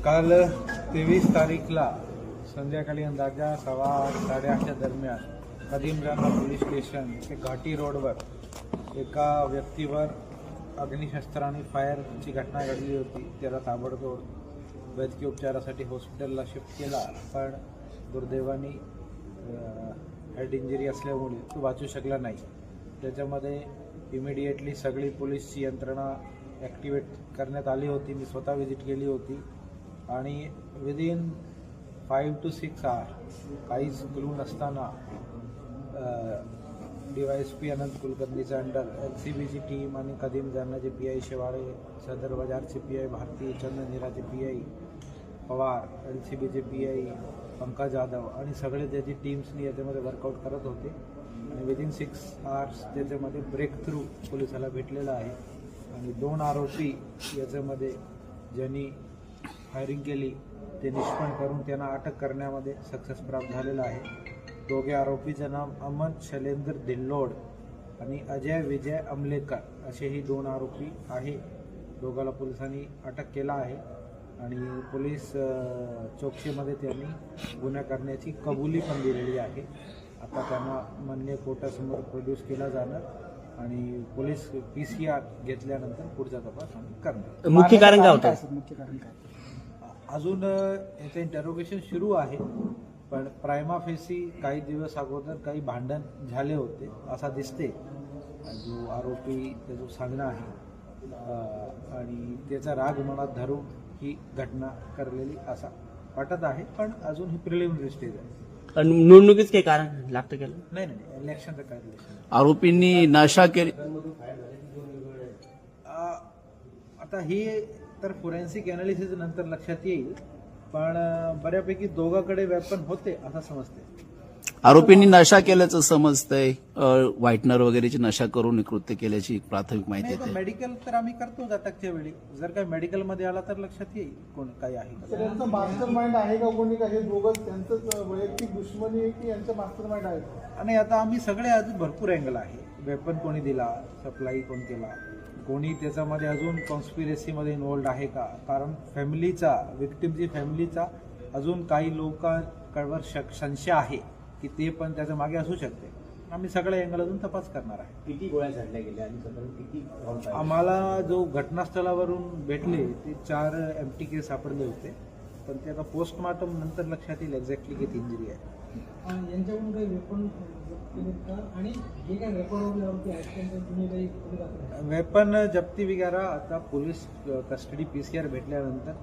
काल 23 तारीखला संध्याकाळी अंदाजा 7:30-8:30च्या दरम्यान कदीमजाना पोलीस स्टेशन ते घाटी रोडवर एका व्यक्तीवर अग्निशस्त्राने फायरची घटना घडली होती. त्याला ताबडतोब वैद्यकीय उपचारासाठी हॉस्पिटलला शिफ्ट केला, पण दुर्दैवाने हेड इंजुरी असल्यामुळे तो वाचू शकला नाही. त्याच्यामध्ये इमिडिएटली सगळी पोलीसची यंत्रणा ॲक्टिवेट करण्यात आली होती. मी स्वतः व्हिजिट केली होती आणि विदिन 5 to 6 आवर काहीच क्लू नसताना DYSP अनंत कुलकर्णीच्या अंडर LCBची टीम आणि कदीमजानाचे PI शेवाळे, सदर बाजारचे PI Bharti, चंदनहिराचे PI Pawar, LCBचे PI Pankaj Jadhav आणि सगळे त्याची टीम्सनी याच्यामध्ये वर्कआउट करत होते आणि विदिन 6 आवर्स त्याच्यामध्ये ब्रेक थ्रू पोलिसाला भेटलेला आहे आणि 2 आरोपी याच्यामध्ये ज्यांनी फायरिंग केली ते निष्पन्न करून त्यांना अटक करण्यामध्ये सक्सेस प्राप्त झालेला आहे. दोघे आरोपीचं नाव अमन शैलेंद्र धिल्लोड आणि अजय विजय अमलेकर असे ही 2 आरोपी आहे. दोघाला पोलिसांनी अटक केला आहे आणि पोलीस चौकशीमध्ये त्यांनी गुन्हा करण्याची कबुली पण दिलेली आहे. आता त्यांना मान्य कोर्टासमोर प्रोड्यूस केला जाणार आणि पोलीस PCR घेतल्यानंतर पुढचा तपास आम्ही करणार. मुख्य कारण काय होतं? मुख्य कारण काय अजून याचं इंटरोगेशन सुरू आहे, पण प्रायमा फेसी काही दिवस अगोदर काही भांडण झाले होते असा दिसते जो आरोपी त्याचं सांगणं आहे आणि त्याचा राग मनात धरून ही घटना करलेली असा वाटत आहे, पण अजून ही प्रिलिमिनरी स्टेज आहे. निवडणुकीच काही कारण लागतं केलं? नाही, इलेक्शनचं काय इलेक्शन. आरोपींनी नशा केली. आता ही तर फोरेन्सिक अनालिसिस नंतर लक्षात येईल, पण बऱ्यापैकी दोघांकडे वेपन होते असं समजते. आरोपींनी नशा केल्याचं समजतंय. व्हाईटनर वगैरेची नशा करून कृत्य केल्याची प्राथमिक माहिती येते. मेडिकल तर आम्ही करतोच अटकच्या वेळी. जर काही मेडिकलमध्ये आला तर लक्षात येईल कोण काही आहे का. त्यांचं मास्टर माइंड आहे का कोणी का? हे दोघं त्यांचंच वैयक्तिक दुश्मनी आहे की यांचं मास्टर माइंड आहे? आणि आता आम्ही सगळे अजून भरपूर अँगल आहे. वेपन कोणी दिला, सप्लाय कोण केला, कोणी त्याच्यामध्ये अजून कॉन्स्पिरसीमध्ये इन्व्हॉल्ड आहे का? कारण फॅमिलीचा, विक्टिमची फॅमिलीचा अजून काही लोकांकडवर संशय आहे की ते पण त्याच्या मागे असू शकते. आम्ही सगळे अँगल अजून तपास करणार आहे. किती गोळ्या झाडल्या गेल्या आणि किती? आम्हाला जो घटनास्थळावरून भेटले ते 4 MTK सापडले होते, पण ते आता पोस्टमॉर्टम नंतर लक्षात येईल एक्झॅक्टली किती इंजुरी आहे. यांच्याकडून काही वेपन आणि जे काही रेकॉर्डवरती आहेत वेपन जप्ती वगैरे आता पोलीस कस्टडी PCR भेटल्यानंतर